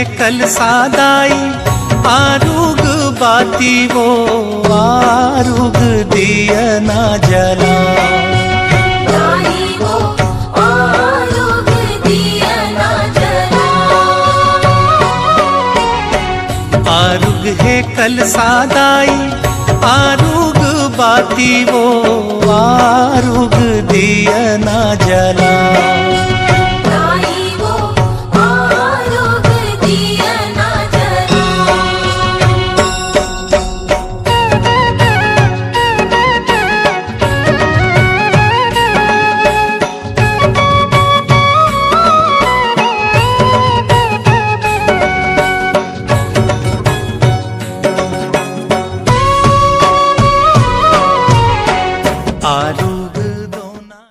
कल सादाई आरुग बाती वो आरुग दिया ना जला। आरुग है कल सादाई आरुग बाती वो आरुग दिया ना जला। आरु